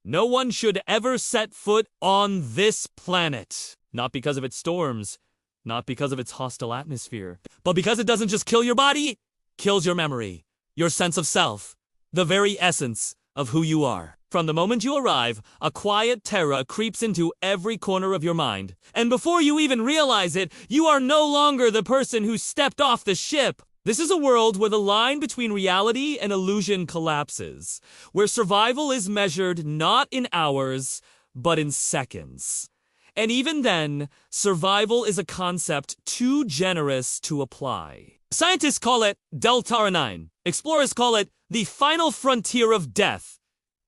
No one should ever set foot on this planet. Not because of its storms, not because of its hostile atmosphere, but because it doesn't just kill your body, kills your memory, your sense of self, the very essence of who you are. From the moment you arrive, a quiet terror creeps into every corner of your mind. And before you even realize it, you are no longer the person who stepped off the ship. This is a world where the line between reality and illusion collapses, where survival is measured not in hours, but in seconds. And even then, survival is a concept too generous to apply. Scientists call it Delta-9. Explorers call it the final frontier of death.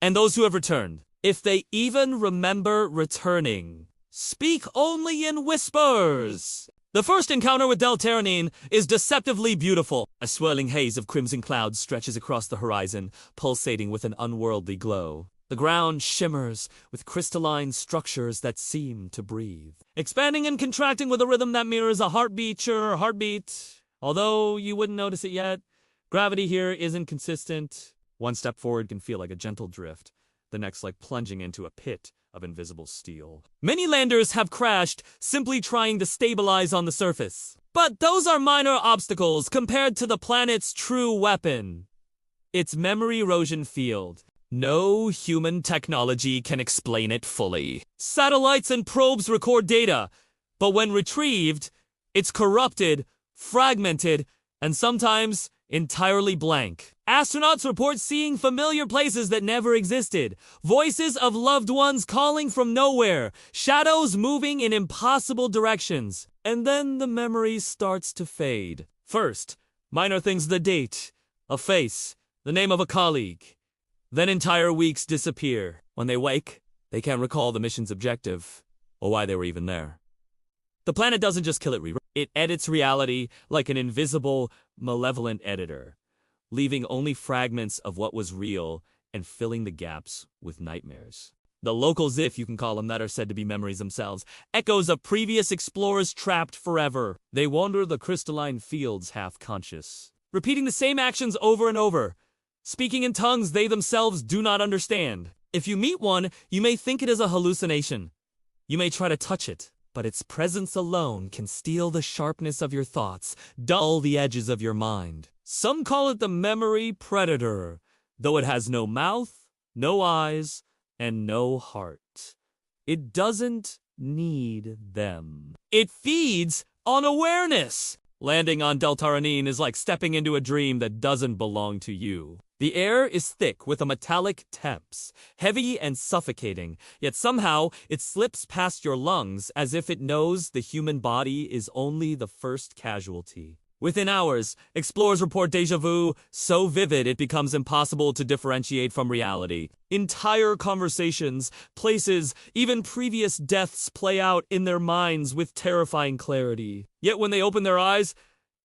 And those who have returned, if they even remember returning, speak only in whispers. The first encounter with Delta-9 is deceptively beautiful. A swirling haze of crimson clouds stretches across the horizon, pulsating with an unworldly glow. The ground shimmers with crystalline structures that seem to breathe, expanding and contracting with a rhythm that mirrors a heartbeat. Although you wouldn't notice it yet, gravity here isn't consistent. One step forward can feel like a gentle drift, the next like plunging into a pit of invisible steel. Many landers have crashed simply trying to stabilize on the surface. But those are minor obstacles compared to the planet's true weapon, its memory erosion field. No human technology can explain it fully. Satellites and probes record data, but when retrieved, it's corrupted, fragmented, and sometimes entirely blank. Astronauts report seeing familiar places that never existed, voices of loved ones calling from nowhere, shadows moving in impossible directions. And then the memory starts to fade. First, minor things: the date, a face, the name of a colleague. Then entire weeks disappear. When they wake, they can't recall the mission's objective, or why they were even there. The planet doesn't just kill it, it edits reality like an invisible, malevolent editor, leaving only fragments of what was real and filling the gaps with nightmares. The locals, if you can call them, that are said to be memories themselves, echoes of previous explorers trapped forever. They wander the crystalline fields half-conscious, repeating the same actions over and over, speaking in tongues they themselves do not understand. If you meet one, you may think it is a hallucination. You may try to touch it, but its presence alone can steal the sharpness of your thoughts, dull the edges of your mind. Some call it the memory predator, though it has no mouth, no eyes, and no heart. It doesn't need them. It feeds on awareness. Landing on Delta-9 is like stepping into a dream that doesn't belong to you. The air is thick with a metallic temps, heavy and suffocating, yet somehow it slips past your lungs as if it knows the human body is only the first casualty. Within hours, explorers report déjà vu so vivid it becomes impossible to differentiate from reality. Entire conversations, places, even previous deaths play out in their minds with terrifying clarity. Yet when they open their eyes,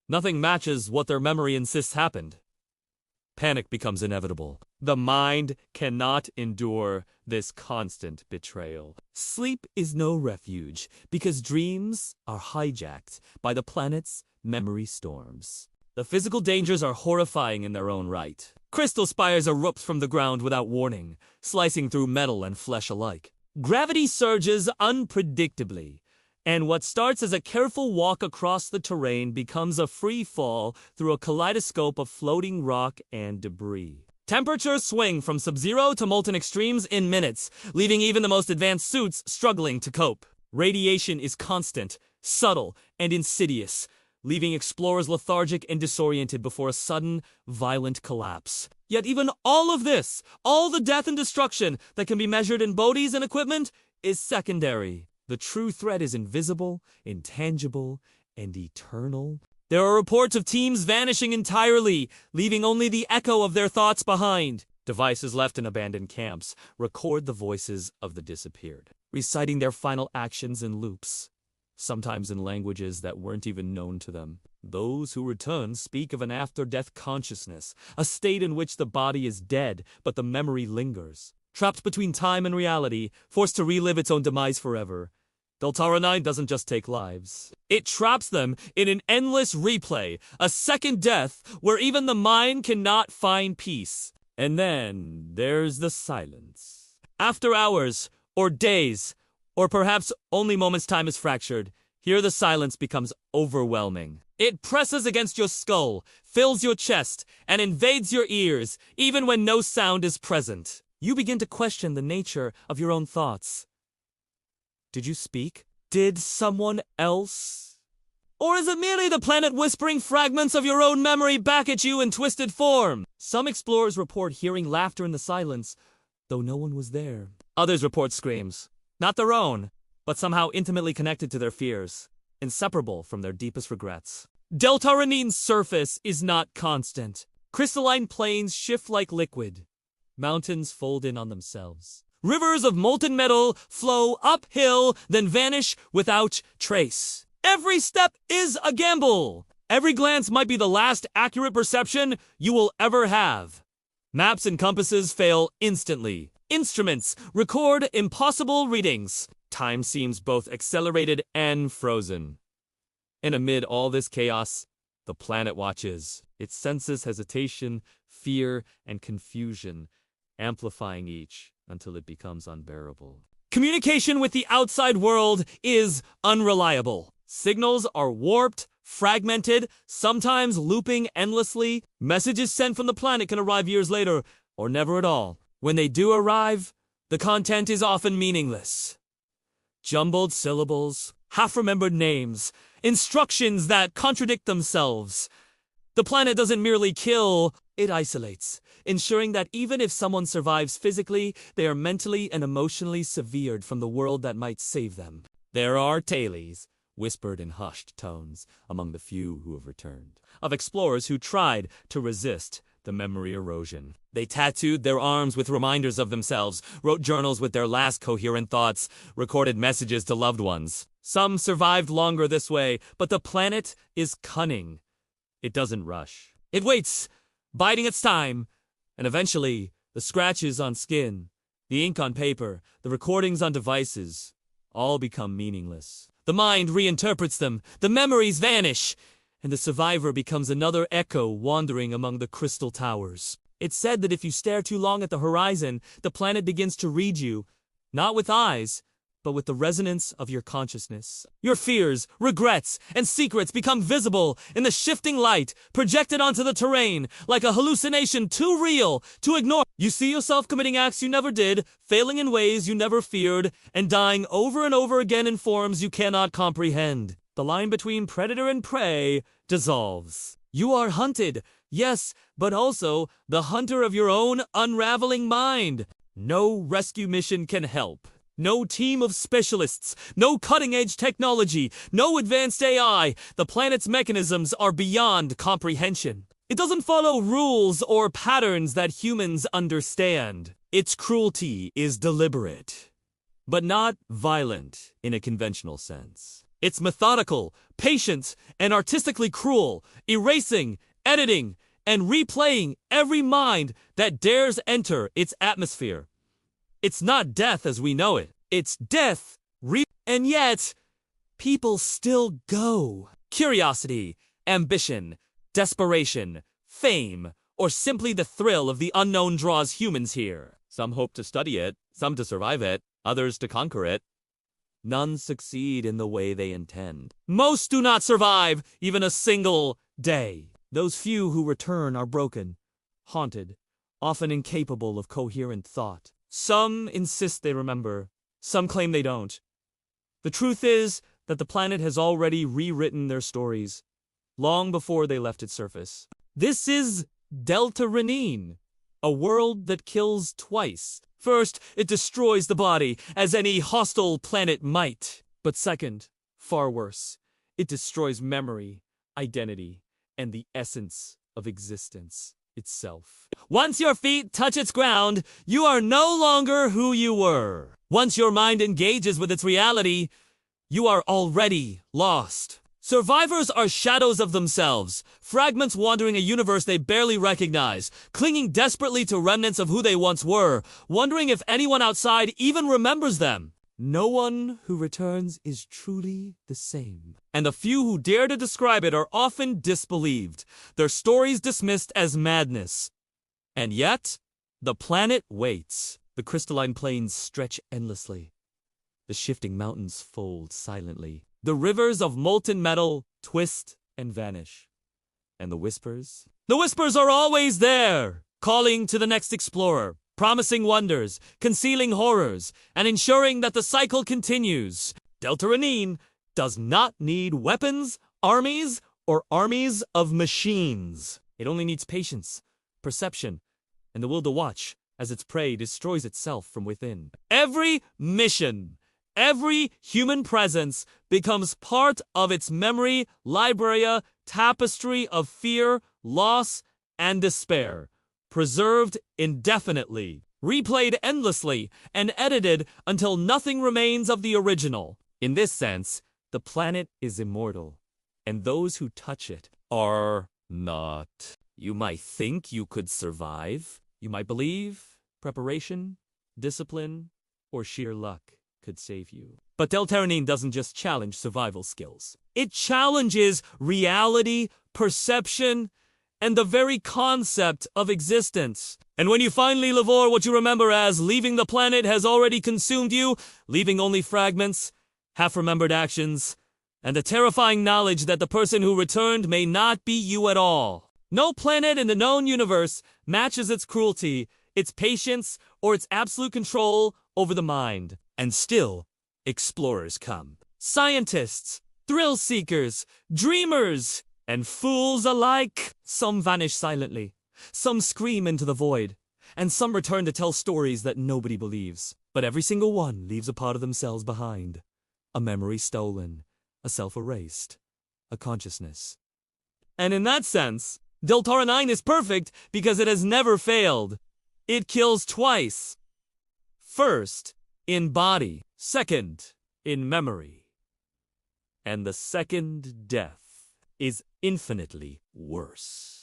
nothing matches what their memory insists happened. Panic becomes inevitable. The mind cannot endure this constant betrayal. Sleep is no refuge because dreams are hijacked by the planet's memory storms. The physical dangers are horrifying in their own right. Crystal spires erupt from the ground without warning, slicing through metal and flesh alike. Gravity surges unpredictably, and what starts as a careful walk across the terrain becomes a free fall through a kaleidoscope of floating rock and debris. Temperatures swing from sub-zero to molten extremes in minutes, leaving even the most advanced suits struggling to cope. Radiation is constant, subtle, and insidious, leaving explorers lethargic and disoriented before a sudden, violent collapse. Yet even all of this, all the death and destruction that can be measured in bodies and equipment, is secondary. The true threat is invisible, intangible, and eternal. There are reports of teams vanishing entirely, leaving only the echo of their thoughts behind. Devices left in abandoned camps record the voices of the disappeared, reciting their final actions in loops, sometimes in languages that weren't even known to them. Those who return speak of an after-death consciousness, a state in which the body is dead, but the memory lingers. Trapped between time and reality, forced to relive its own demise forever, Delta-9 doesn't just take lives. It traps them in an endless replay, a second death where even the mind cannot find peace. And then there's the silence. After hours, or days, or perhaps only moments time is fractured, here the silence becomes overwhelming. It presses against your skull, fills your chest, and invades your ears, even when no sound is present. You begin to question the nature of your own thoughts. Did you speak? Did someone else? Or is it merely the planet whispering fragments of your own memory back at you in twisted form? Some explorers report hearing laughter in the silence, though no one was there. Others report screams, not their own, but somehow intimately connected to their fears, inseparable from their deepest regrets. Deltaranean's surface is not constant. Crystalline plains shift like liquid. Mountains fold in on themselves. Rivers of molten metal flow uphill, then vanish without trace. Every step is a gamble. Every glance might be the last accurate perception you will ever have. Maps and compasses fail instantly. Instruments record impossible readings. Time seems both accelerated and frozen. And amid all this chaos, the planet watches. It senses hesitation, fear, and confusion, amplifying each until it becomes unbearable. Communication with the outside world is unreliable. Signals are warped, fragmented, sometimes looping endlessly. Messages sent from the planet can arrive years later, or never at all. When they do arrive, the content is often meaningless. Jumbled syllables, half-remembered names, instructions that contradict themselves. The planet doesn't merely kill, it isolates, ensuring that even if someone survives physically, they are mentally and emotionally severed from the world that might save them. There are tales, whispered in hushed tones, among the few who have returned, of explorers who tried to resist the memory erosion. They tattooed their arms with reminders of themselves, wrote journals with their last coherent thoughts, recorded messages to loved ones. Some survived longer this way, but the planet is cunning. It doesn't rush. It waits, biding its time, and eventually, the scratches on skin, the ink on paper, the recordings on devices, all become meaningless. The mind reinterprets them, the memories vanish, and the survivor becomes another echo wandering among the crystal towers. It's said that if you stare too long at the horizon, the planet begins to read you, not with eyes, but with the resonance of your consciousness. Your fears, regrets, and secrets become visible in the shifting light, projected onto the terrain, like a hallucination too real to ignore. You see yourself committing acts you never did, failing in ways you never feared, and dying over and over again in forms you cannot comprehend. The line between predator and prey dissolves. You are hunted, yes, but also the hunter of your own unraveling mind. No rescue mission can help. No team of specialists, no cutting-edge technology, no advanced AI. The planet's mechanisms are beyond comprehension. It doesn't follow rules or patterns that humans understand. Its cruelty is deliberate, but not violent in a conventional sense. It's methodical, patient, and artistically cruel, erasing, editing, and replaying every mind that dares enter its atmosphere. It's not death as we know it. It's death, and yet, people still go. Curiosity, ambition, desperation, fame, or simply the thrill of the unknown draws humans here. Some hope to study it, some to survive it, others to conquer it. None succeed in the way they intend. Most do not survive even a single day. Those few who return are broken, haunted, often incapable of coherent thought. Some insist they remember, some claim they don't. The truth is that the planet has already rewritten their stories, long before they left its surface. This is Deltaranean, a world that kills twice. First, it destroys the body, as any hostile planet might. But second, far worse, it destroys memory, identity, and the essence of existence itself. Once your feet touch its ground, you are no longer who you were. Once your mind engages with its reality, you are already lost. Survivors are shadows of themselves, fragments wandering a universe they barely recognize, clinging desperately to remnants of who they once were, wondering if anyone outside even remembers them. No one who returns is truly the same, and the few who dare to describe it are often disbelieved, their stories dismissed as madness. And yet, the planet waits. The crystalline plains stretch endlessly. The shifting mountains fold silently. The rivers of molten metal twist and vanish. And the whispers? The whispers are always there, calling to the next explorer, promising wonders, concealing horrors, and ensuring that the cycle continues. Delta does not need weapons, armies, or armies of machines. It only needs patience, perception, and the will to watch as its prey destroys itself from within. Every mission, every human presence becomes part of its memory library, tapestry of fear, loss, and despair, preserved indefinitely, replayed endlessly, and edited until nothing remains of the original. In this sense, the planet is immortal, and those who touch it are not. You might think you could survive. You might believe preparation, discipline, or sheer luck could save you. But Delta doesn't just challenge survival skills. It challenges reality, perception, and the very concept of existence. And when you finally live o'er, what you remember as leaving the planet has already consumed you, leaving only fragments, half-remembered actions, and the terrifying knowledge that the person who returned may not be you at all. No planet in the known universe matches its cruelty, its patience, or its absolute control over the mind. And still, explorers come. Scientists, thrill seekers, dreamers, and fools alike. Some vanish silently, some scream into the void, and some return to tell stories that nobody believes. But every single one leaves a part of themselves behind. A memory stolen, a self erased, a consciousness. And in that sense, Delta 9 is perfect because it has never failed. It kills twice. First, in body. Second, in memory. And the second death is infinitely worse.